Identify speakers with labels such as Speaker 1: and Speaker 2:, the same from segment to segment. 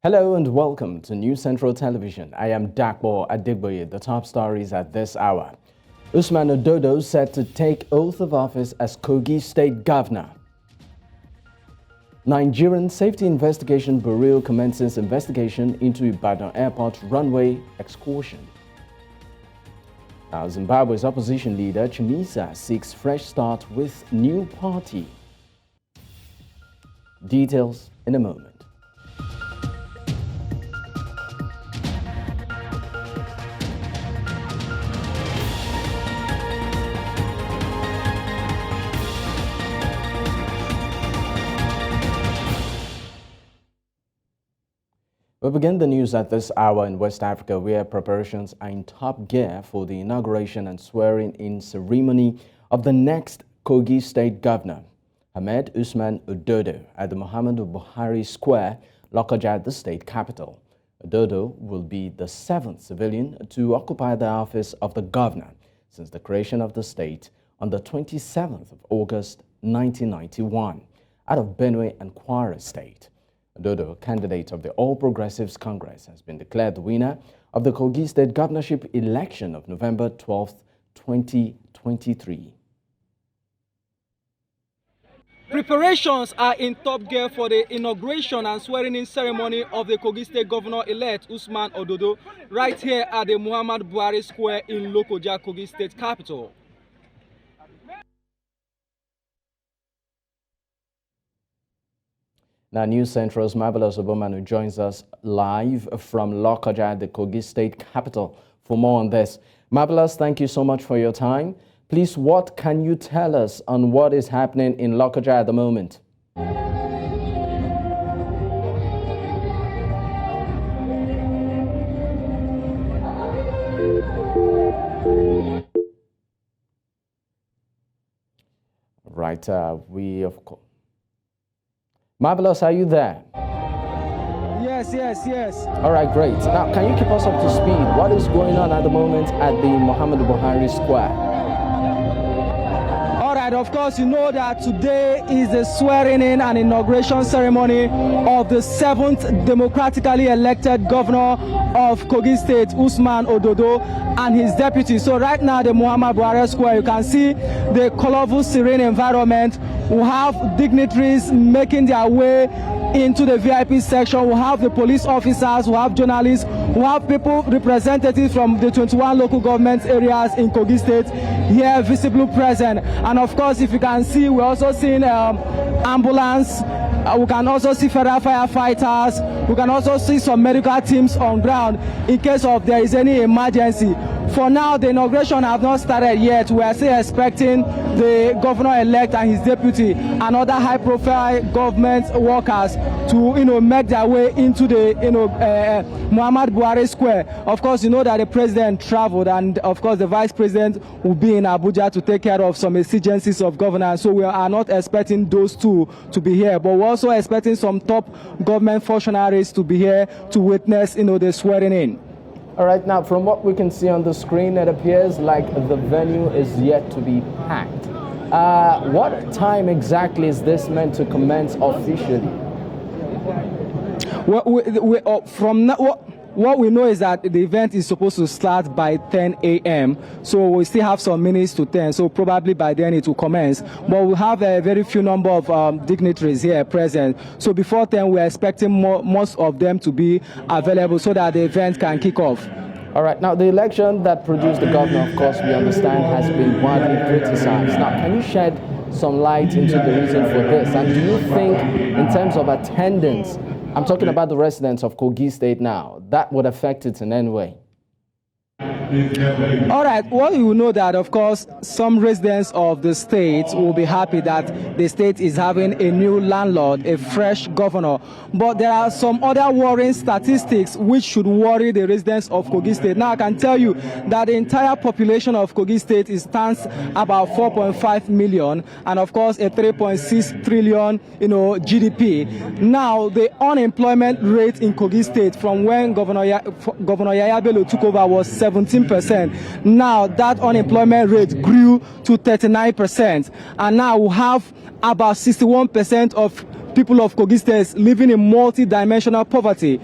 Speaker 1: Hello and welcome to New Central Television. I am Dapo Adegboye. The top stories at this hour. Usman Ododo set to take oath of office as Kogi State Governor. Nigerian Safety Investigation Bureau commences investigation into Ibadan Airport runway excursion. Now, Zimbabwe's opposition leader Chimisa seeks fresh start with new party. Details in a moment. We begin the news at this hour in West Africa, where preparations are in top gear for the inauguration and swearing-in ceremony of the next Kogi State Governor, Ahmed Usman Ododo, at the Muhammadu Buhari Square, Lokoja, the state capital. Ododo will be the 7th civilian to occupy the office of the governor since the creation of the state on the 27th of August 1991, out of Benue and Kwara State. Ododo, candidate of the All Progressives Congress, has been declared the winner of the Kogi State governorship election of November 12, 2023.
Speaker 2: Preparations are in top gear for the inauguration and swearing-in ceremony of the Kogi State Governor-elect Usman Ododo right here at the Muhammadu Buhari Square in Lokoja, Kogi State capital.
Speaker 1: Now, News Central's Marvelous Obomanu joins us live from Lokoja, the Kogi State capital, for more on this. Marvelous, thank you so much for your time. Please, what can you tell us on what is happening in Lokoja at the moment? Right, we of course. Marvelous, are you there?
Speaker 2: Yes.
Speaker 1: All right, great. Now, can you keep us up to speed? What is going on at the moment at the Muhammadu Buhari Square?
Speaker 2: All right, of course, you know that today is the swearing-in and inauguration ceremony of the 7th democratically elected governor of Kogi State, Usman Ododo, and his deputy. So right now, the Muhammadu Buhari Square, you can see the colorful, serene environment. We have dignitaries making their way into the VIP section. We have the police officers, we have journalists, we have people, representatives from the 21 local government areas in Kogi State here visibly present. And of course, if you can see, we're also seeing ambulance. We can also see federal firefighters. We can also see some medical teams on ground in case of there is any emergency. For now, the inauguration has not started yet. We are still expecting the governor-elect and his deputy and other high-profile government workers to, make their way into the, Muhammadu Buhari Square. Of course, you know that the president traveled, and of course, the vice president will be in Abuja to take care of some exigencies of governance. So we are not expecting those two to be here, but we're also expecting some top government functionaries to be here to witness, the swearing in.
Speaker 1: All right, now from what we can see on the screen, it appears like the venue is yet to be packed. What time exactly is this meant to commence officially?
Speaker 2: What we know is that the event is supposed to start by 10 a.m. So we still have some minutes to 10. So probably by then it will commence. But we have a very few number of dignitaries here present. So before 10, we're expecting most of them to be available so that the event can kick off.
Speaker 1: All right. Now, the election that produced the governor, of course, we understand, has been widely criticized. Now, can you shed some light into the reason for this? And do you think, in terms of attendance, I'm talking about the residents of Kogi State now, that would affect it in any way?
Speaker 2: All right, well, you know that, of course, some residents of the state will be happy that the state is having a new landlord, a fresh governor. But there are some other worrying statistics which should worry the residents of Kogi State. Now, I can tell you that the entire population of Kogi State stands about 4.5 million, and of course, a 3.6 trillion, GDP. Now, the unemployment rate in Kogi State from when Governor Yaya Bello took over was 17%. Now that unemployment rate grew to 39%, and now we have about 61% of people of Kogi State living in multi-dimensional poverty.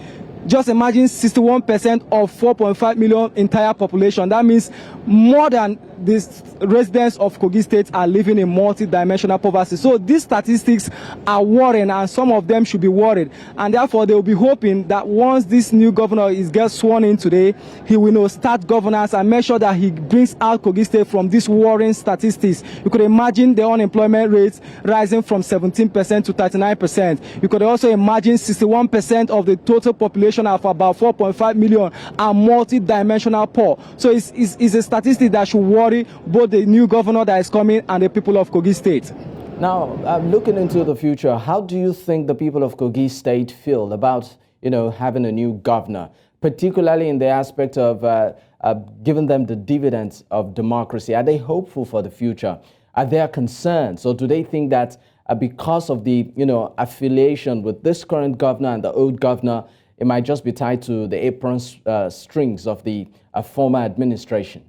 Speaker 2: Just imagine 61% of 4.5 million entire population. That means more than the residents of Kogi State are living in multi-dimensional poverty. So these statistics are worrying, and some of them should be worried. And therefore, they will be hoping that once this new governor gets sworn in today, he will start governance and make sure that he brings out Kogi State from these worrying statistics. You could imagine the unemployment rate rising from 17% to 39%. You could also imagine 61% of the total population of about 4.5 million are multi-dimensional poor. So it's a statistic that should worry both the new governor that is coming and the people of Kogi State.
Speaker 1: Now, looking into the future, how do you think the people of Kogi State feel about, having a new governor, particularly in the aspect of giving them the dividends of democracy? Are they hopeful for the future? Are there concerns, or do they think that because of the, affiliation with this current governor and the old governor, it might just be tied to the apron strings of the former administration?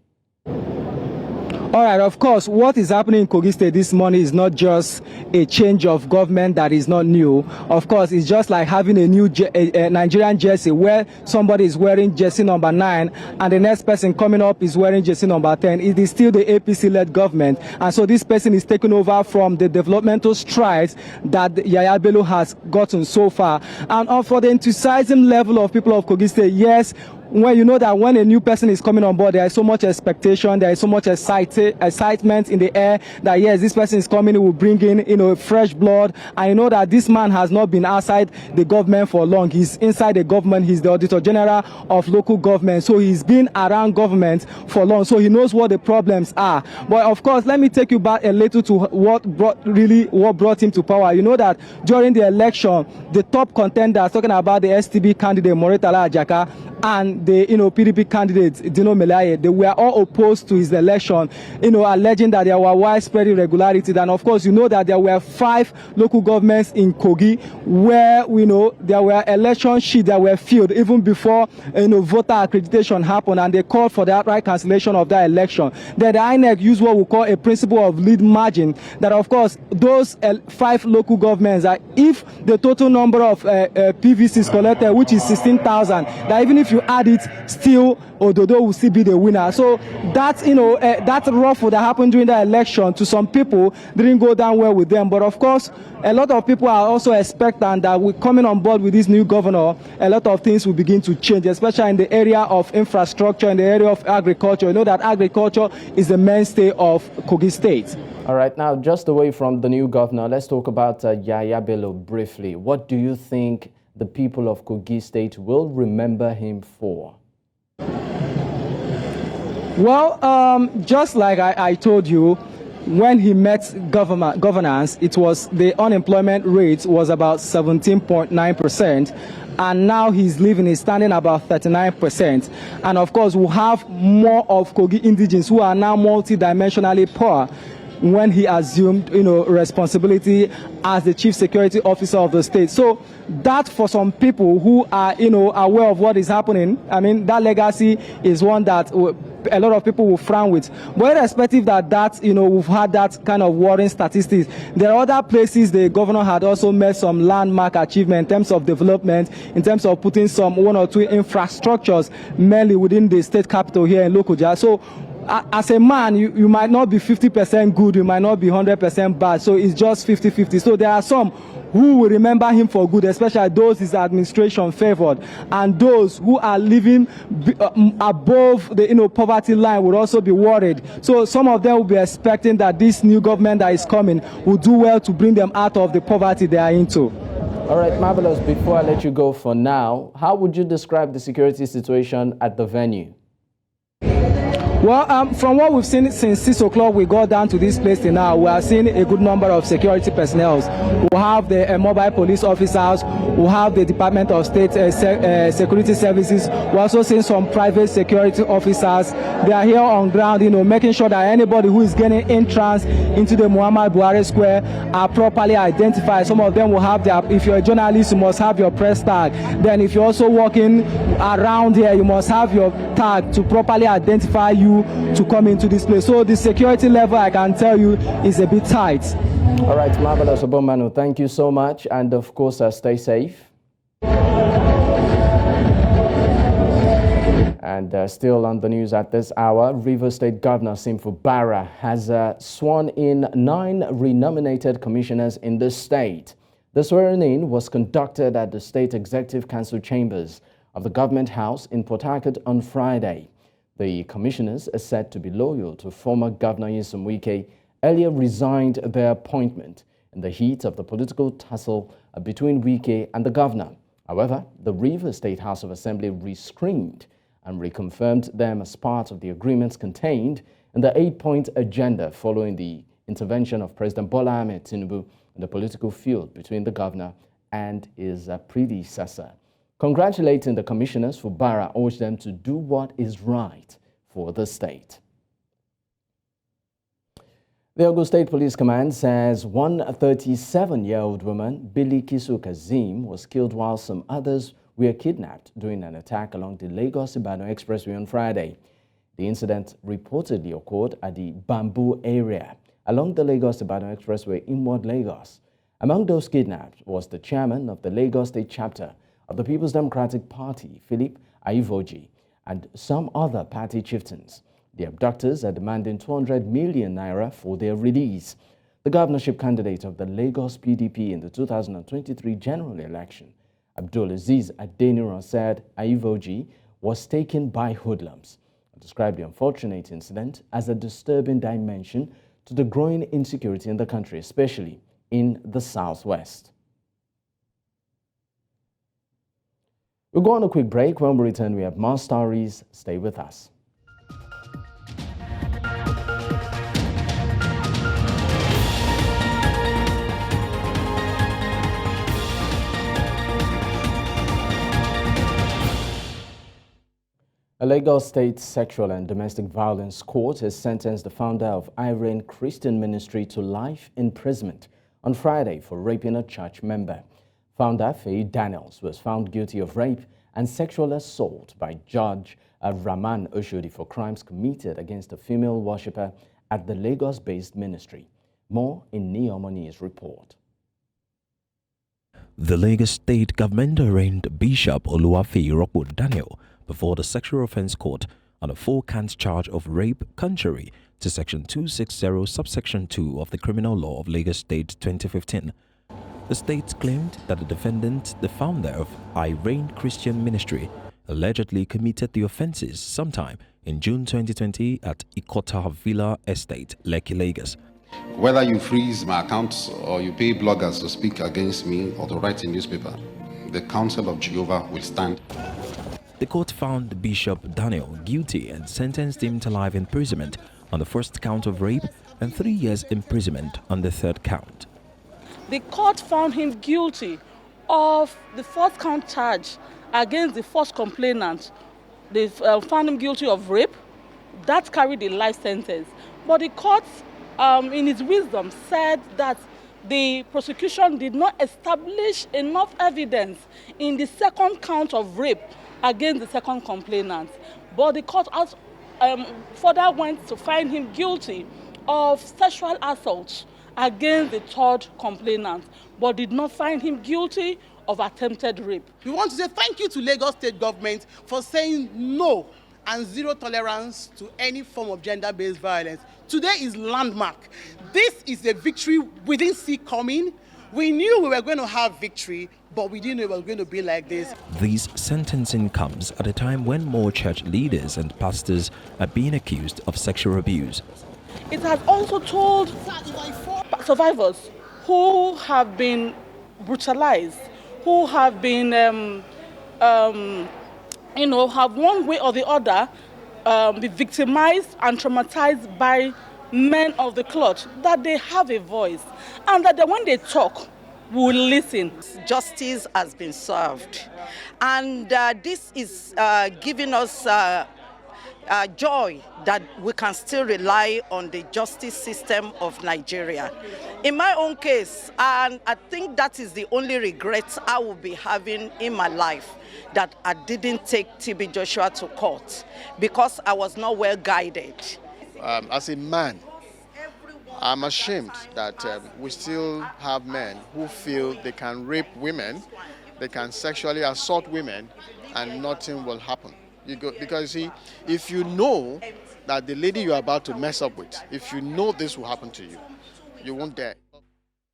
Speaker 2: All right, of course, what is happening in Kogi State this morning is not just a change of government that is not new. Of course, it's just like having a new Nigerian jersey where somebody is wearing jersey number 9 and the next person coming up is wearing jersey number 10. It is still the APC-led government. And so this person is taking over from the developmental strides that Yaya Bello has gotten so far. And for the enthusiasm level of people of Kogi State, yes, when you know that when a new person is coming on board, there is so much expectation, there is so much excitement in the air that yes, this person is coming, he will bring in, fresh blood. And you know that this man has not been outside the government for long. He's inside the government. He's the Auditor General of local government. So he's been around government for long. So he knows what the problems are. But of course, let me take you back a little to what brought him to power. You know that during the election, the top contenders, talking about the STB candidate, Moretala Ajaka, and the PDP candidate Dino Melaye, they were all opposed to his election, alleging that there were widespread irregularities. And of course, you know that there were 5 local governments in Kogi where there were election sheets that were filled even before voter accreditation happened, and they called for the outright cancellation of that election. Then the INEC used what we call a principle of lead margin, that of course those 5 local governments, that if the total number of PVCs collected, which is 16,000, that even if you add it, still Ododo will still be the winner. So that that ruffle that happened during the election to some people didn't go down well with them. But of course, a lot of people are also expectant that we're coming on board with this new governor, a lot of things will begin to change, especially in the area of infrastructure, in the area of agriculture. You know that agriculture is the mainstay of Kogi State.
Speaker 1: All right, now just away from the new governor, let's talk about Yaya Bello briefly. What do you think the people of Kogi State will remember him for?
Speaker 2: Well, just like I told you, when he met governance, it was the unemployment rate was about 17.9%. And now he's standing about 39%. And of course, we'll have more of Kogi indigenes who are now multidimensionally poor when he assumed, responsibility as the chief security officer of the state. So that, for some people who are, aware of what is happening, I mean, that legacy is one that a lot of people will frown with. But irrespective that we've had that kind of worrying statistics, there are other places the governor had also made some landmark achievement in terms of development, in terms of putting some 1 or 2 infrastructures mainly within the state capital here in Lokoja. So as a man, you might not be 50% good, you might not be 100% bad, so it's just 50-50. So there are some who will remember him for good, especially those his administration favored, and those who are living above the poverty line would also be worried. So some of them will be expecting that this new government that is coming will do well to bring them out of the poverty they are into.
Speaker 1: All right, Marvelous, before I let you go for now, how would you describe the security situation at the venue?
Speaker 2: Well, from what we've seen since 6 o'clock, we got down to this place till now. We are seeing a good number of security personnel. We have the mobile police officers. We have the Department of State Security Services. We're also seeing some private security officers. They are here on ground, making sure that anybody who is getting entrance into the Muhammadu Buhari Square are properly identified. Some of them will have their, if you're a journalist, you must have your press tag. Then if you're also walking around here, you must have your tag to properly identify you you to come into this place. So the security level, I can tell you, is a bit tight.
Speaker 1: All right, marvelous, Obomanu. Thank you so much. And of course, stay safe. And still on the news at this hour, Rivers State Governor Nyesom Fubara has sworn in 9 renominated commissioners in the state. The swearing-in was conducted at the State Executive Council chambers of the Government House in Port Harcourt on Friday. The commissioners are said to be loyal to former Governor Nyesom Wike, earlier resigned their appointment in the heat of the political tussle between Wike and the governor. However, the Rivers State House of Assembly rescreened and reconfirmed them as part of the agreements contained in the 8-point agenda following the intervention of President Bola Tinubu in the political field between the governor and his predecessor. Congratulating the commissioners, Fubara urged them to do what is right for the state. The Kogi State Police Command says one 37-year-old woman, Bilikisu Kazim, was killed while some others were kidnapped during an attack along the Lagos-Ibadan Expressway on Friday. The incident reportedly occurred at the Bamboo area along the Lagos-Ibadan Expressway inward Lagos. Among those kidnapped was the chairman of the Lagos State chapter of the People's Democratic Party, Philip Aivoji, and some other party chieftains. The abductors are demanding 200 million naira for their release. The governorship candidate of the Lagos PDP in the 2023 general election, Abdulaziz Adeniran, said Aivoji was taken by hoodlums and described the unfortunate incident as a disturbing dimension to the growing insecurity in the country, especially in the southwest. We'll go on a quick break. When we return, we have more stories. Stay with us. A Lagos State Sexual and Domestic Violence Court has sentenced the founder of Irene Christian Ministry to life imprisonment on Friday for raping a church member. Founder Faye Daniels was found guilty of rape and sexual assault by Judge Rahman Oshodi for crimes committed against a female worshipper at the Lagos-based ministry. More in Nyesom report.
Speaker 3: The Lagos State government arraigned Bishop Oluwafe Daniel before the Sexual Offence Court on a 4-count charge of rape contrary to Section 260, subsection 2 of the Criminal Law of Lagos State 2015. The state claimed that the defendant, the founder of Irene Christian Ministry, allegedly committed the offences sometime in June 2020 at Ikota Villa Estate, Lekki, Lagos.
Speaker 4: Whether you freeze my accounts or you pay bloggers to speak against me or to write in newspaper, the counsel of Jehovah will stand.
Speaker 3: The court found Bishop Daniel guilty and sentenced him to life imprisonment on the first count of rape and 3 years imprisonment on the third count.
Speaker 5: The court found him guilty of the fourth count charge against the first complainant. They found him guilty of rape. That carried a life sentence. But the court, in its wisdom, said that the prosecution did not establish enough evidence in the second count of rape against the second complainant. But the court further went to find him guilty of sexual assault against the third complainant, but did not find him guilty of attempted rape.
Speaker 6: We want to say thank you to Lagos State government for saying no and zero tolerance to any form of gender-based violence. Today is landmark. This is a victory we didn't see coming. We knew we were going to have victory, but we didn't know it was going to be like this.
Speaker 3: This sentencing comes at a time when more church leaders and pastors are being accused of sexual abuse.
Speaker 5: It has also told survivors who have been brutalized, who have been, have one way or the other be victimized and traumatized by men of the cloth, that they have a voice and that when they talk, we will listen.
Speaker 7: Justice has been served, and this is giving us joy that we can still rely on the justice system of Nigeria. In my own case, and I think that is the only regret I will be having in my life, that I didn't take TB Joshua to court because I was not well guided.
Speaker 8: As a man, I'm ashamed that we still have men who feel they can rape women, they can sexually assault women, and nothing will happen. Because see, if you know that the lady you're about to mess up with, if you know this will happen to you, you won't dare.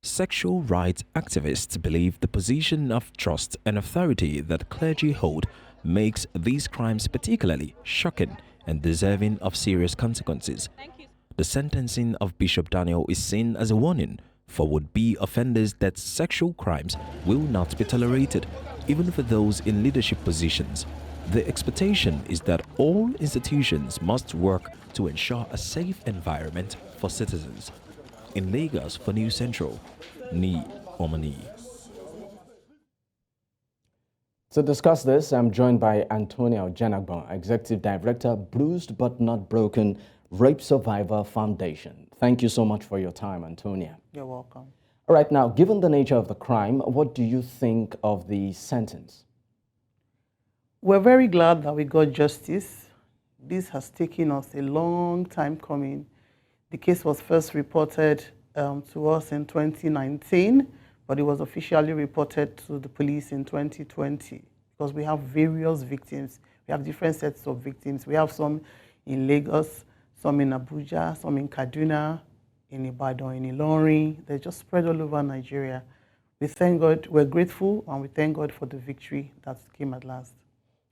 Speaker 3: Sexual rights activists believe the position of trust and authority that clergy hold makes these crimes particularly shocking and deserving of serious consequences. The sentencing of Bishop Daniel is seen as a warning for would-be offenders that sexual crimes will not be tolerated, even for those in leadership positions. The expectation is that all institutions must work to ensure a safe environment for citizens. In Lagos for News Central, Ni Omani.
Speaker 1: To discuss this, I'm joined by Antonia Janagbon, Executive Director, Bruised But Not Broken Rape Survivor Foundation. Thank you so much for your time, Antonia.
Speaker 9: You're welcome.
Speaker 1: All right, now, given the nature of the crime, what do you think of the sentence?
Speaker 9: We're very glad that we got justice. This has taken us a long time coming. The case was first reported to us in 2019, but it was officially reported to the police in 2020 because we have various victims. We have different sets of victims. We have some in Lagos, some in Abuja, some in Kaduna, in Ibadan, in Ilorin. They're just spread all over Nigeria. We thank God, we're grateful, and we thank God for the victory that came at last.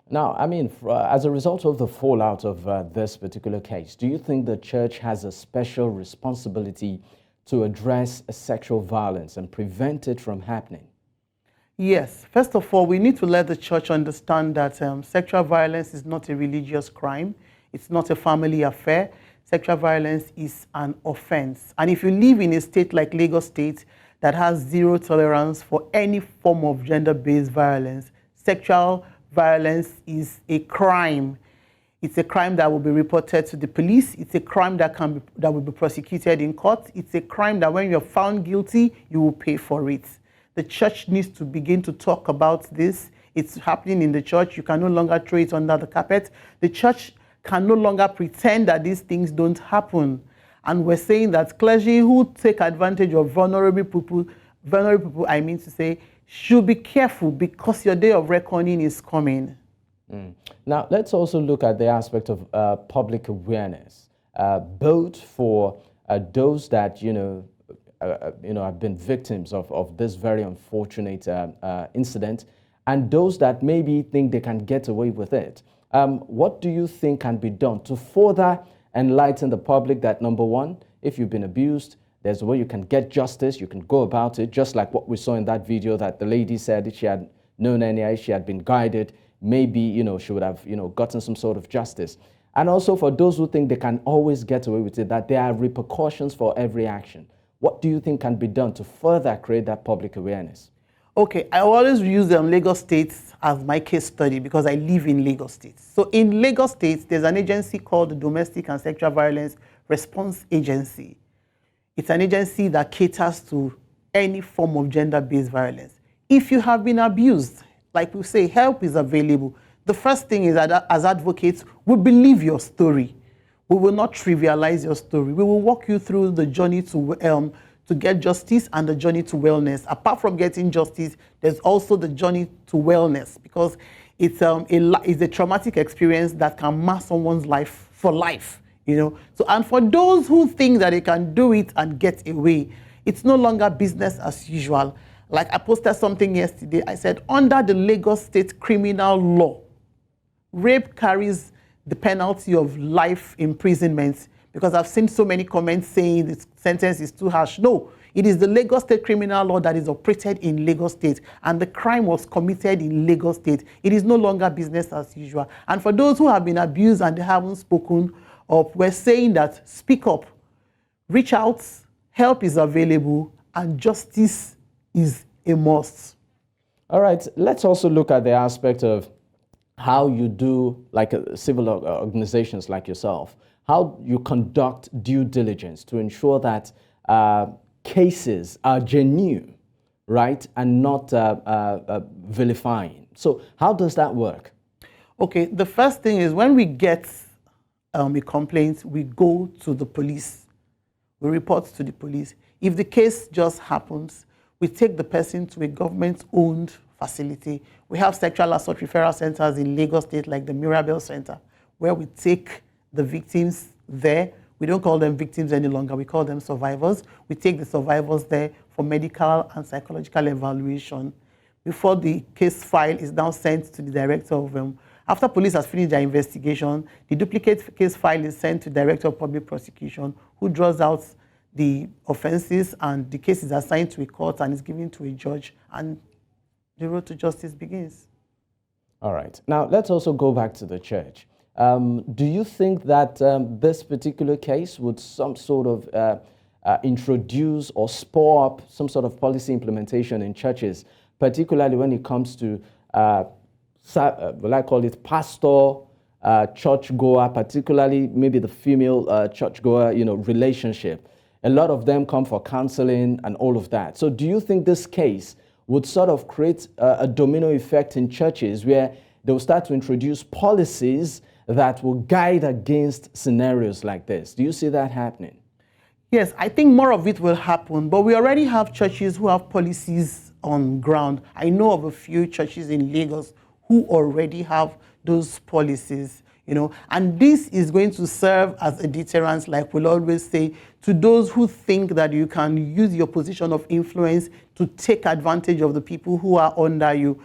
Speaker 1: Now, I mean, as a result of the fallout of this particular case, do you think the church has a special responsibility to address sexual violence and prevent it from happening?
Speaker 9: Yes. First of all, we need to let the church understand that sexual violence is not a religious crime. It's not a family affair. Sexual violence is an offense. And if you live in a state like Lagos State that has zero tolerance for any form of gender-based violence, sexual violence is a crime. It's a crime that will be reported to the police. It's a crime that will be prosecuted in court. It's a crime that when you're found guilty, you will pay for it. The church needs to begin to talk about this. It's happening in the church. You can no longer throw it under the carpet. The church can no longer pretend that these things don't happen. And we're saying that clergy who take advantage of vulnerable people, I mean to say, should be careful because your day of reckoning is coming.
Speaker 1: Now, let's also look at the aspect of public awareness, both for those that, have been victims of this very unfortunate incident and those that maybe think they can get away with it. What do you think can be done to further enlighten the public that, number one, if you've been abused, there's a way you can get justice, you can go about it, just like what we saw in that video that the lady said if she had known any, she had been guided, maybe, she would have, gotten some sort of justice. And also for those who think they can always get away with it, that there are repercussions for every action. What do you think can be done to further create that public awareness?
Speaker 9: Okay, I always use Lagos State as my case study because I live in Lagos State. So in Lagos State, there's an agency called the Domestic and Sexual Violence Response Agency. It's an agency that caters to any form of gender-based violence. If you have been abused, like we say, help is available. The first thing is that as advocates, we believe your story. We will not trivialize your story. We will walk you through the journey to get justice and the journey to wellness. Apart from getting justice, there's also the journey to wellness because it's a traumatic experience that can mar someone's life for life. So, and for those who think that they can do it and get away, it's no longer business as usual. Like I posted something yesterday, I said, under the Lagos State criminal law, rape carries the penalty of life imprisonment because I've seen so many comments saying this sentence is too harsh. No, it is the Lagos State criminal law that is operated in Lagos State and the crime was committed in Lagos State. It is no longer business as usual. And for those who have been abused and they haven't spoken up, we're saying that speak up, reach out, help is available, and justice is a must.
Speaker 1: All right, let's also look at the aspect of how you do, like civil organizations like yourself, how you conduct due diligence to ensure that cases are genuine, right, and not vilifying. So how does that work?
Speaker 9: Okay, the first thing is when we get a complaint, we go to the police. We report to the police. If the case just happens, we take the person to a government-owned facility. We have sexual assault referral centers in Lagos State, like the Mirabel Center, where we take the victims there. We don't call them victims any longer. We call them survivors. We take the survivors there for medical and psychological evaluation. Before the case file is now sent to the director of after police has finished their investigation, the duplicate case file is sent to the Director of Public Prosecution, who draws out the offenses, and the case is assigned to a court and is given to a judge, and the road to justice begins.
Speaker 1: All right. Now, let's also go back to the church. Do you think that this particular case would some sort of introduce or spur up some sort of policy implementation in churches, particularly when it comes to will I call it pastor, churchgoer, particularly maybe the female churchgoer, relationship? A lot of them come for counseling and all of that. So do you think this case would sort of create a domino effect in churches where they will start to introduce policies that will guide against scenarios like this? Do you see that happening?
Speaker 9: Yes, I think more of it will happen, but we already have churches who have policies on ground. I know of a few churches in Lagos who already have those policies, and this is going to serve as a deterrent, like we'll always say, to those who think that you can use your position of influence to take advantage of the people who are under you.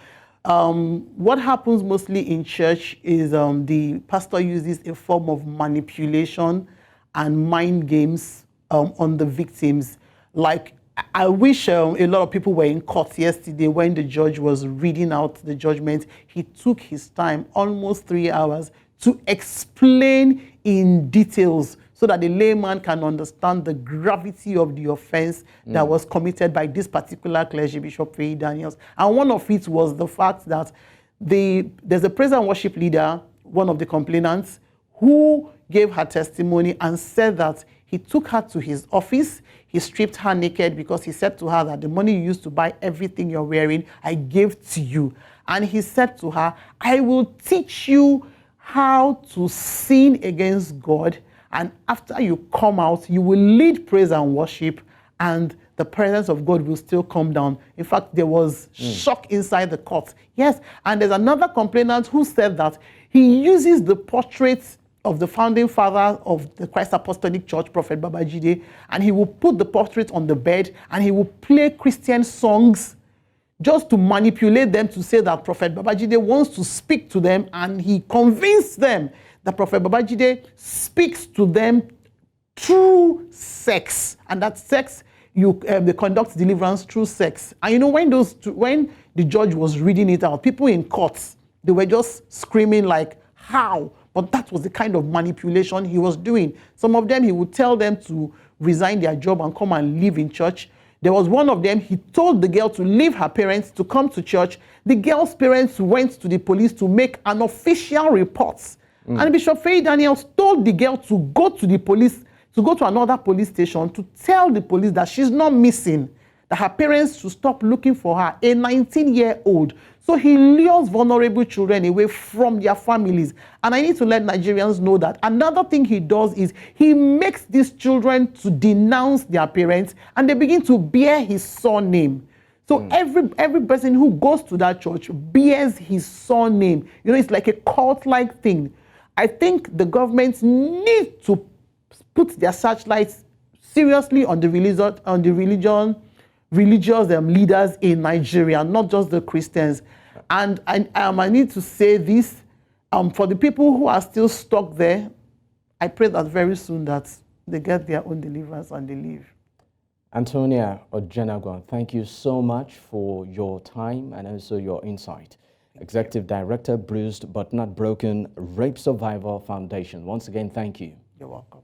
Speaker 9: What happens mostly in church is the pastor uses a form of manipulation and mind games on the victims. Like, I wish a lot of people were in court yesterday when the judge was reading out the judgment. He took his time, almost 3 hours, to explain in details so that the layman can understand the gravity of the offense that was committed by this particular clergy, Bishop Faye Daniels. And one of it was the fact that there's a praise and worship leader, one of the complainants, who gave her testimony and said that he took her to his office. He stripped her naked because he said to her that the money you used to buy everything you're wearing, I gave to you. And he said to her, I will teach you how to sin against God. And after you come out, you will lead praise and worship, and the presence of God will still come down. In fact, there was shock inside the court. Yes, and there's another complainant who said that he uses the portraits of the founding father of the Christ Apostolic Church, Prophet Babajide, and he will put the portrait on the bed and he will play Christian songs just to manipulate them to say that Prophet Babajide wants to speak to them, and he convinced them that Prophet Babajide speaks to them through sex, and that sex, they conduct deliverance through sex. And when the judge was reading it out, people in courts, they were just screaming like, how? But that was the kind of manipulation he was doing. Some of them, he would tell them to resign their job and come and live in church. There was one of them, he told the girl to leave her parents to come to church. The girl's parents went to the police to make an official report. And Bishop Faye Daniels told the girl to go to the police, to go to another police station to tell the police that she's not missing, that her parents should stop looking for her, a 19-year-old. So he lures vulnerable children away from their families. And I need to let Nigerians know that another thing he does is he makes these children to denounce their parents, and they begin to bear his surname. So every person who goes to that church bears his surname. It's like a cult-like thing. I think the government needs to put their searchlights seriously on the religious leaders in Nigeria, not just the Christians. And I need to say this, for the people who are still stuck there, I pray that very soon that they get their own deliverance and they leave.
Speaker 1: Antonia Ojenagwan, thank you so much for your time and also your insight. Executive Director, Bruised But Not Broken Rape Survivor Foundation. Once again, thank you.
Speaker 9: You're welcome.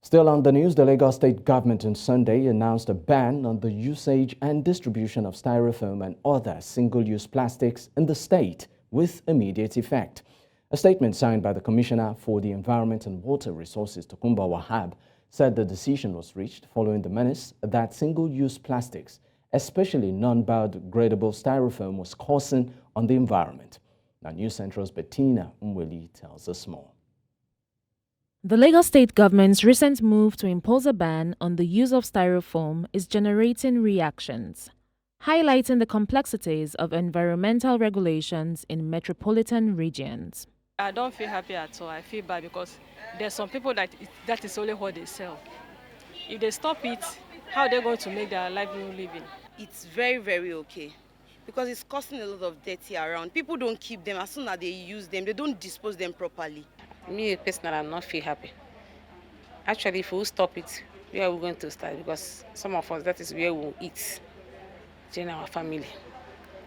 Speaker 1: Still on the news, the Lagos State government on Sunday announced a ban on the usage and distribution of styrofoam and other single-use plastics in the state with immediate effect. A statement signed by the Commissioner for the Environment and Water Resources, Tokunbo Wahab, said the decision was reached following the menace that single-use plastics, especially non-biodegradable styrofoam, was causing on the environment. Now, News Central's Bettina Mweli tells us more.
Speaker 10: The Lagos State government's recent move to impose a ban on the use of styrofoam is generating reactions, highlighting the complexities of environmental regulations in metropolitan regions.
Speaker 11: I don't feel happy at all. I feel bad because there's some people that is only what they sell. If they stop it, how are they going to make their livelihood living?
Speaker 12: It's very, very okay because it's causing a lot of dirty around. People don't keep them. As soon as they use them, they don't dispose them properly.
Speaker 13: Me personally, I'm not feel happy. Actually, if we stop it, where are we going to start? Because some of us, that is where we eat in our family.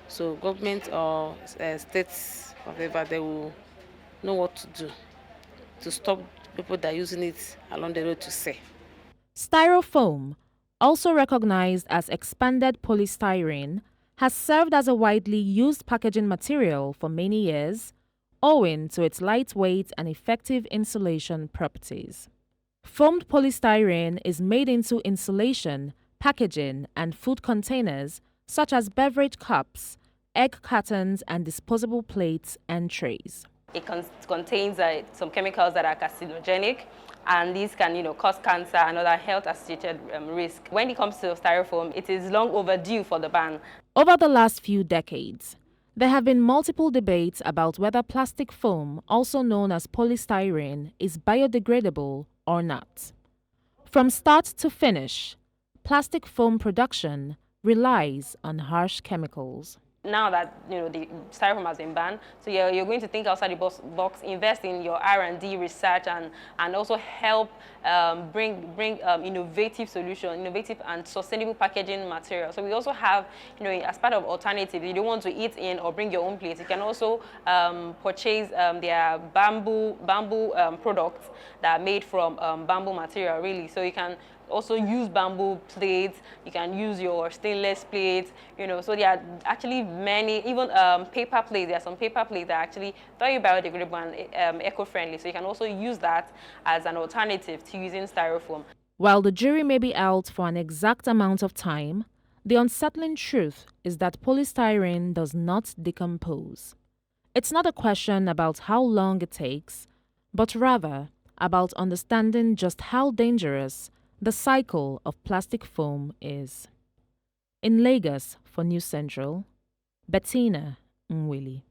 Speaker 13: So government or states, whatever, they will know what to do to stop people that are using it along the road to sell.
Speaker 10: Styrofoam, also recognized as expanded polystyrene, has served as a widely used packaging material for many years, owing to its lightweight and effective insulation properties. Foamed polystyrene is made into insulation, packaging, and food containers such as beverage cups, egg cartons, and disposable plates and trays.
Speaker 14: It contains some chemicals that are carcinogenic, and these can, cause cancer and other health-associated risks. When it comes to styrofoam, it is long overdue for the ban.
Speaker 10: Over the last few decades, there have been multiple debates about whether plastic foam, also known as polystyrene, is biodegradable or not. From start to finish, plastic foam production relies on harsh chemicals.
Speaker 14: Now that the styrofoam has been banned, so you're going to think outside the box, invest in your R&D research, and also help bring innovative solutions, innovative and sustainable packaging material. So we also have, as part of alternative, you don't want to eat in or bring your own plate. You can also purchase their bamboo products that are made from bamboo material, really. So you can also use bamboo plates, you can use your stainless plates, so there are actually many, even paper plates. There are some paper plates that are actually very biodegradable and eco-friendly, so you can also use that as an alternative to using styrofoam.
Speaker 10: While the jury may be out for an exact amount of time, the unsettling truth is that polystyrene does not decompose. It's not a question about how long it takes, but rather about understanding just how dangerous the cycle of plastic foam is. In Lagos for News Central, Bettina Mwili.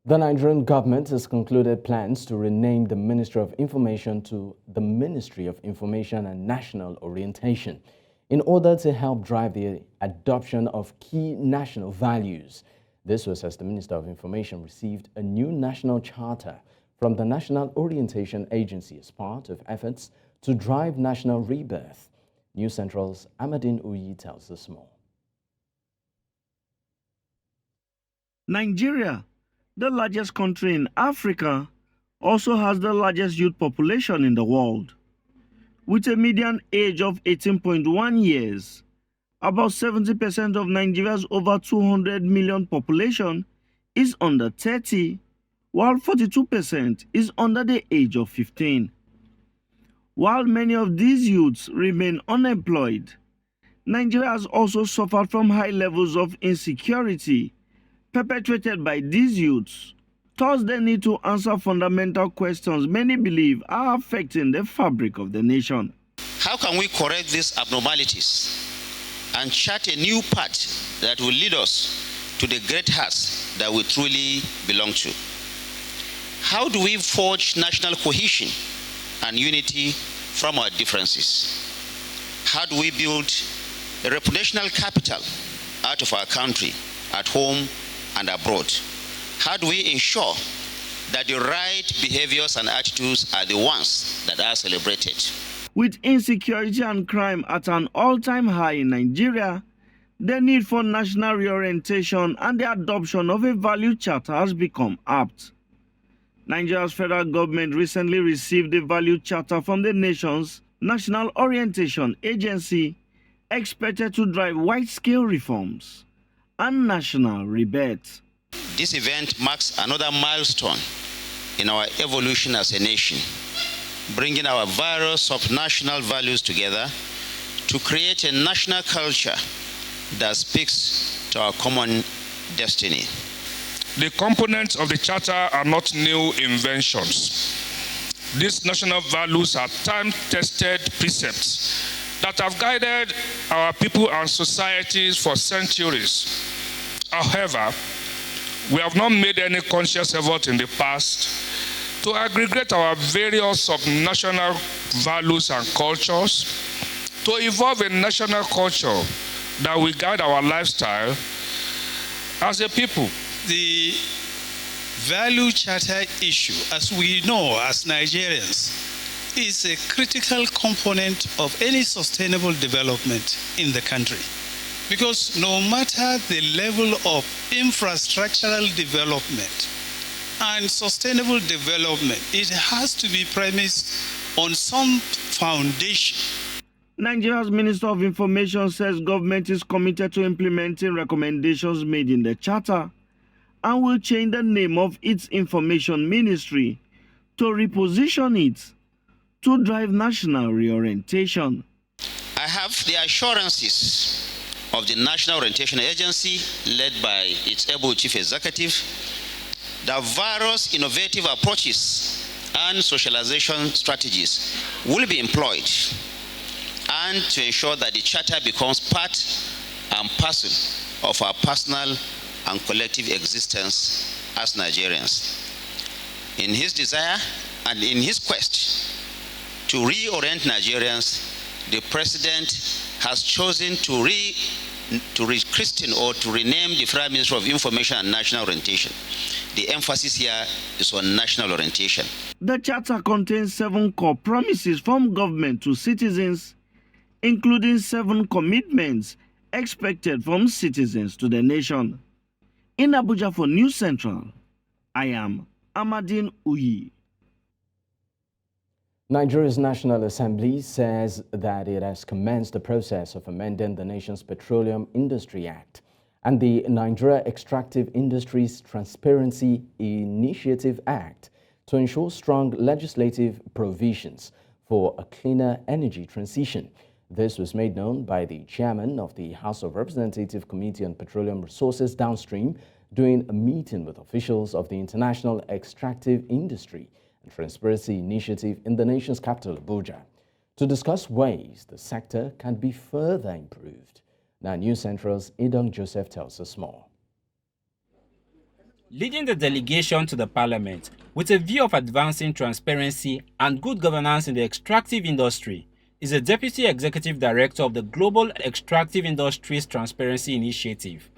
Speaker 1: The Nigerian government has concluded plans to rename the Ministry of Information to the Ministry of Information and National Orientation in order to help drive the adoption of key national values. This was as the Minister of Information received a new national charter from the National Orientation Agency as part of efforts to drive national rebirth. News Central's Amadine Uyi tells us more.
Speaker 15: Nigeria, the largest country in Africa, also has the largest youth population in the world. With a median age of 18.1 years, about 70% of Nigeria's over 200 million population is under 30, while 42% is under the age of 15. While many of these youths remain unemployed, Nigeria has also suffered from high levels of insecurity perpetrated by these youths. Thus, they need to answer fundamental questions many believe are affecting the fabric of the nation.
Speaker 16: How can we correct these abnormalities and chart a new path that will lead us to the great heights that we truly belong to? How do we forge national cohesion and unity from our differences? How do we build a reputational capital out of our country, at home and abroad? How do we ensure that the right behaviors and attitudes are the ones that are celebrated?
Speaker 15: With insecurity and crime at an all-time high in Nigeria, the need for national reorientation and the adoption of a value charter has become apt. Nigeria's federal government recently received a value charter from the nation's National Orientation Agency, expected to drive wide-scale reforms and national rebirth.
Speaker 16: This event marks another milestone in our evolution as a nation, bringing our various sub-national values together to create a national culture that speaks to our common destiny.
Speaker 17: The components of the Charter are not new inventions. These national values are time-tested precepts that have guided our people and societies for centuries. However, we have not made any conscious effort in the past to aggregate our various sub-national values and cultures to evolve a national culture that will guide our lifestyle as a people.
Speaker 18: The value charter issue, as we know as Nigerians, is a critical component of any sustainable development in the country. Because no matter the level of infrastructural development and sustainable development, it has to be premised on some foundation.
Speaker 15: Nigeria's Minister of Information says government is committed to implementing recommendations made in the Charter and will change the name of its Information Ministry to reposition it to drive national reorientation.
Speaker 16: I have the assurances of the National Orientation Agency, led by its able chief executive, that various innovative approaches and socialization strategies will be employed, and to ensure that the Charter becomes part and parcel of our personal and collective existence as Nigerians. In his desire and in his quest to reorient Nigerians, the President has chosen to rechristen or to rename the Prime Minister of Information and National Orientation. The emphasis here is on national orientation.
Speaker 15: The Charter contains 7 core promises from government to citizens, including 7 commitments expected from citizens to the nation. In Abuja for News Central, I am Amadine Uyi.
Speaker 1: Nigeria's National Assembly says that it has commenced the process of amending the nation's Petroleum Industry Act and the Nigeria Extractive Industries Transparency Initiative Act to ensure strong legislative provisions for a cleaner energy transition. This was made known by the chairman of the House of Representatives Committee on Petroleum Resources Downstream during a meeting with officials of the International Extractive Industry and Transparency Initiative in the nation's capital, Abuja, to discuss ways the sector can be further improved. Now, News Central's Idong Joseph tells us more.
Speaker 19: Leading the delegation to the Parliament with a view of advancing transparency and good governance in the extractive industry is the Deputy Executive Director of the Global Extractive Industries Transparency Initiative.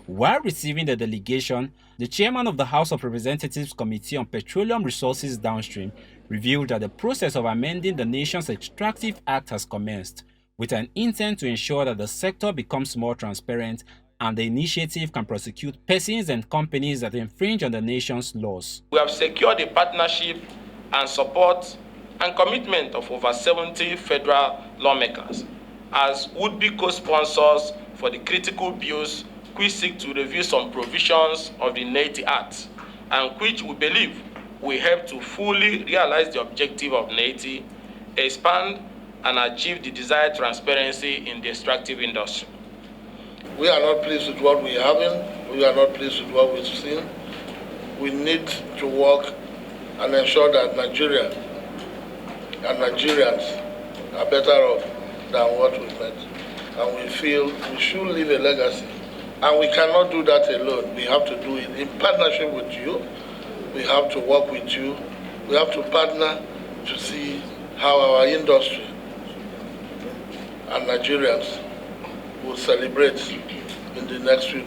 Speaker 19: While receiving the delegation, the chairman of the House of Representatives Committee on Petroleum Resources Downstream revealed that the process of amending the nation's Extractive Act has commenced, with an intent to ensure that the sector becomes more transparent and the initiative can prosecute persons and companies that infringe on the nation's laws.
Speaker 20: We have secured the partnership and support and commitment of over 70 federal lawmakers as would-be co-sponsors for the critical bills which seek to review some provisions of the NETI Act and which we believe will help to fully realize the objective of NETI, expand and achieve the desired transparency in the extractive industry.
Speaker 21: We are not pleased with what we are having. We are not pleased with what we've seen. We need to work and ensure that Nigeria and Nigerians are better off than what we've met. And we feel we should leave a legacy. And we cannot do that alone. We have to do it in partnership with you. We have to work with you. We have to partner to see how our industry and Nigerians will celebrate in the next few,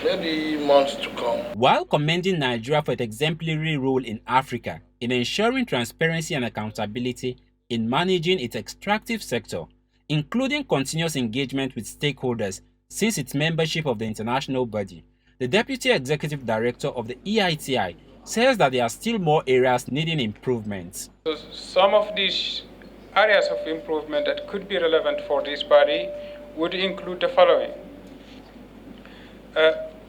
Speaker 21: maybe months to come.
Speaker 19: While commending Nigeria for its exemplary role in Africa in ensuring transparency and accountability in managing its extractive sector, including continuous engagement with stakeholders since its membership of the international body, the Deputy Executive Director of the EITI says that there are still more areas needing improvements.
Speaker 22: So some of these areas of improvement that could be relevant for this body would include the following.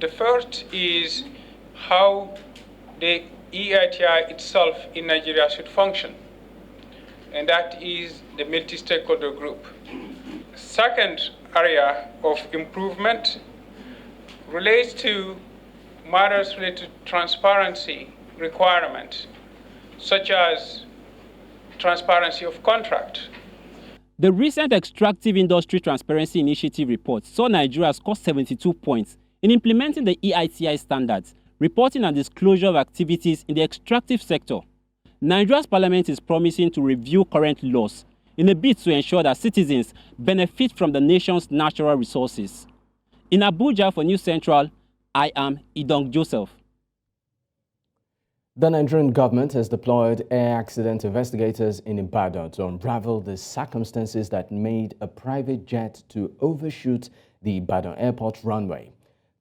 Speaker 22: The first is how the EITI itself in Nigeria should function, and that is the multi-stakeholder group. Second area of improvement relates to matters related to transparency requirements, such as transparency of contract.
Speaker 19: The recent Extractive Industry Transparency Initiative report saw Nigeria score 72 points in implementing the EITI standards, reporting and disclosure of activities in the extractive sector. Nigeria's parliament is promising to review current laws in a bid to ensure that citizens benefit from the nation's natural resources. In Abuja for News Central, I am Idong Joseph.
Speaker 1: The Nigerian government has deployed air accident investigators in Ibadan to unravel the circumstances that made a private jet to overshoot the Ibadan airport runway.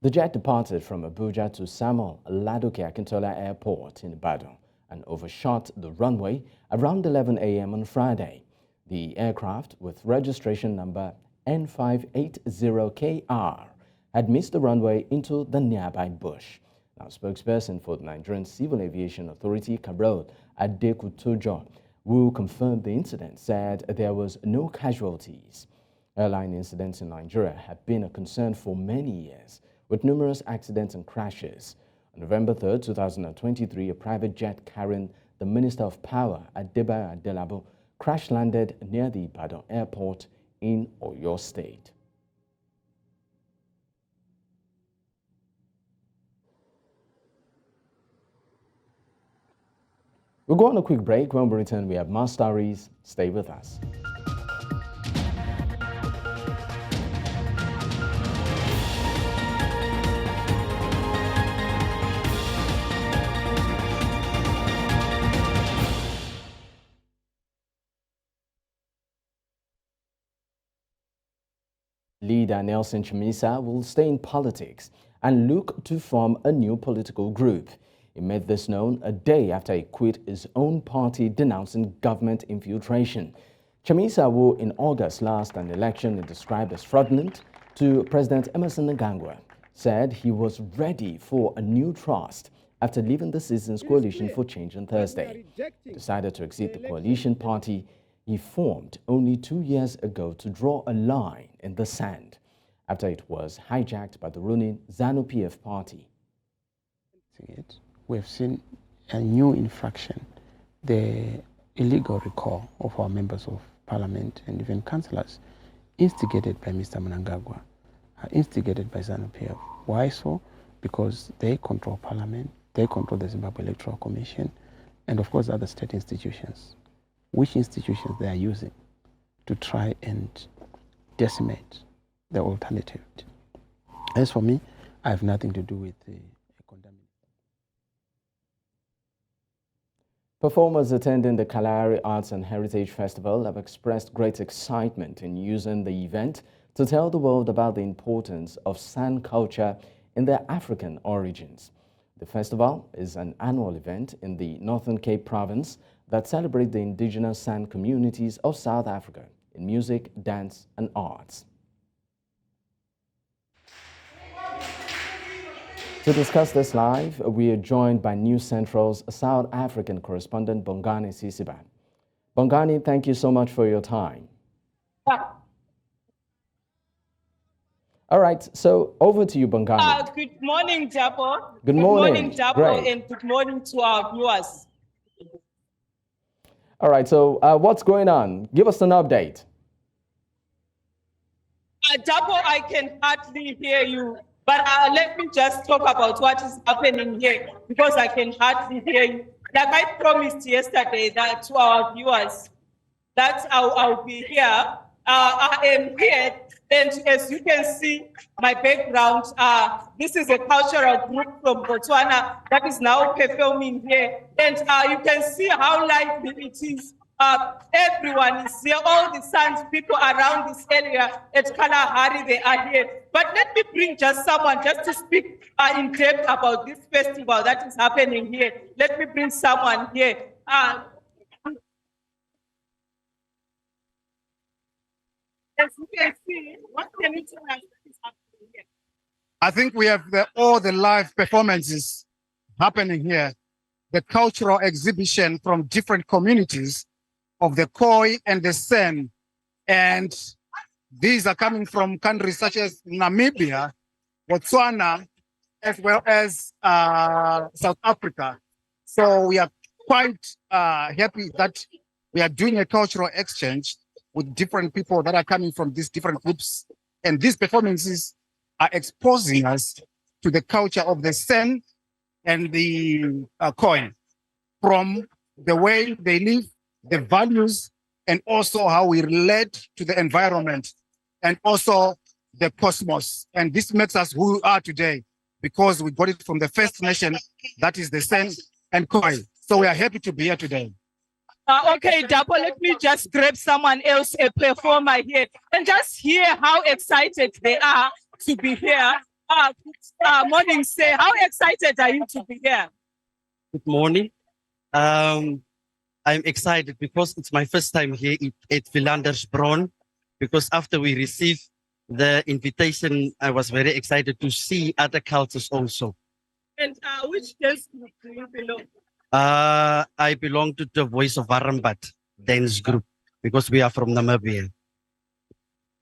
Speaker 1: The jet departed from Abuja to Samuel Ladoke Akintola Airport in Ibadan and overshot the runway around 11 a.m. on Friday. The aircraft, with registration number N580KR, had missed the runway into the nearby bush. Now, spokesperson for the Nigerian Civil Aviation Authority, Cabrol Adegboye, who confirmed the incident, said there was no casualties. Airline incidents in Nigeria have been a concern for many years, with numerous accidents and crashes. On November 3, 2023, a private jet carrying the Minister of Power, Adegboye Adelabo, crash-landed near the Ibadan airport in Oyo State. We'll go on a quick break. When we return, we have more stories. Stay with us. Leader Nyesom Wike will stay in politics and look to form a new political group. He made this known a day after he quit his own party denouncing government infiltration. Wike, who in August lost an election he described as fraudulent to President Emerson Mnangagwa, said he was ready for a new trust after leaving the Citizens Coalition for Change on Thursday. He decided to exit the coalition party he formed only 2 years ago to draw a line in the sand after it was hijacked by the ruling ZANU-PF party.
Speaker 2: We have seen a new infraction, the illegal recall of our members of parliament and even councillors, instigated by Mr. Mnangagwa, instigated by ZANU-PF. Why so? Because they control parliament, they control the Zimbabwe Electoral Commission, and of course other state institutions. Which institutions they are using to try and decimate the alternative. As for me, I have nothing to do with the condemnation.
Speaker 1: Performers attending the Kalahari Arts and Heritage Festival have expressed great excitement in using the event to tell the world about the importance of San culture in their African origins. The festival is an annual event in the Northern Cape province that celebrate the indigenous San communities of South Africa in music, dance, and arts. To discuss this live, we are joined by News Central's South African correspondent, Bongani Sisiba. Bongani, thank you so much for your time. All right, so over to you, Bongani.
Speaker 4: Good morning, Dapo.
Speaker 1: Good morning.
Speaker 4: Good morning, Dapo,
Speaker 1: Great.
Speaker 4: and good morning to our viewers.
Speaker 1: All right, so what's going on? Give us an update.
Speaker 4: Dapo, I can hardly hear you, but let me just talk about what is happening here, because I can hardly hear you. Like I promised yesterday that to our viewers, that I'll be here. I am here, and as you can see, my background, this is a cultural group from Botswana that is now performing here. And you can see how lively it is. Everyone is here, all the Sans people around this area at Kalahari, they are here. But let me bring just someone just to speak in depth about this festival that is happening here. Let me bring someone here. As you can see, what the meeting is happening here.
Speaker 5: I think we have all the live performances happening here, the cultural exhibition from different communities of the Khoi and the San. And these are coming from countries such as Namibia, Botswana, as well as South Africa. So we are quite happy that we are doing a cultural exchange with different people that are coming from these different groups. And these performances are exposing us to the culture of the San and the Khoi, from the way they live, the values, and also how we relate to the environment and also the cosmos. And this makes us who we are today because we got it from the first nation, that is the San and Khoi. So we are happy to be here today.
Speaker 4: Okay, Dapo, let me just grab someone else, a performer here, and just hear how excited they are to be here. Morning, say, how excited are you to be here?
Speaker 6: Good morning. I'm excited because it's my first time here at Philandersbron, because after we received the invitation, I was very excited to see other cultures also.
Speaker 4: And which dance group do you belong?
Speaker 6: I belong to the Voice of Varambat dance group because we are from Namibia.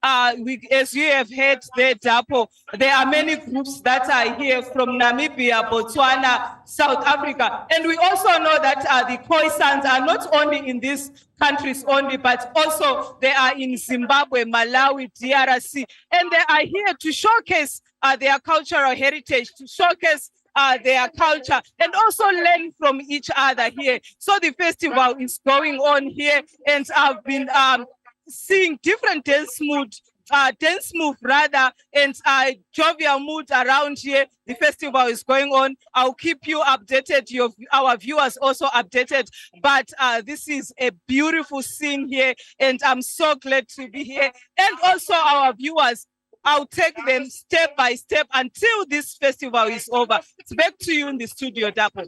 Speaker 4: As you have heard there, Dapo, there are many groups that are here from Namibia, Botswana, South Africa. And we also know that the Khoisans are not only in these countries only, but also they are in Zimbabwe, Malawi, DRC. And they are here to showcase their cultural heritage, to showcase their culture, and also learn from each other here. So the festival is going on here, and I've been seeing different dance move rather, and jovial mood around here. The festival is going on. I'll keep you updated, our viewers also updated, but this is a beautiful scene here, and I'm so glad to be here. And also our viewers, I'll take them step by step until this festival is over. It's back to you in the studio, Dapo.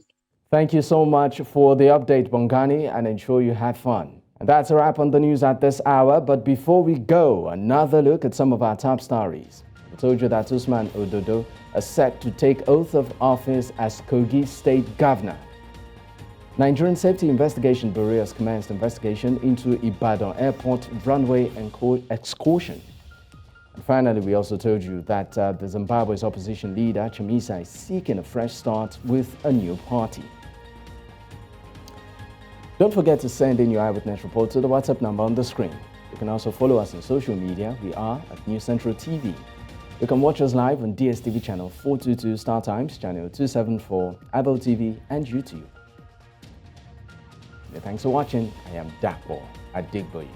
Speaker 1: Thank you so much for the update, Bongani, and ensure you had fun. And that's a wrap on the news at this hour. But before we go, another look at some of our top stories. We told you that Usman Ododo is set to take oath of office as Kogi State Governor. Nigerian Safety Investigation Bureau has commenced investigation into Ibadan Airport runway excursion. And finally, we also told you that the Zimbabwe's opposition leader, Chamisa, is seeking a fresh start with a new party. Don't forget to send in your eyewitness report to the WhatsApp number on the screen. You can also follow us on social media. We are at News Central TV. You can watch us live on DSTV channel 422 Star Times, channel 274, Apple TV, and YouTube. Thanks for watching. I am Dapo Adegboye.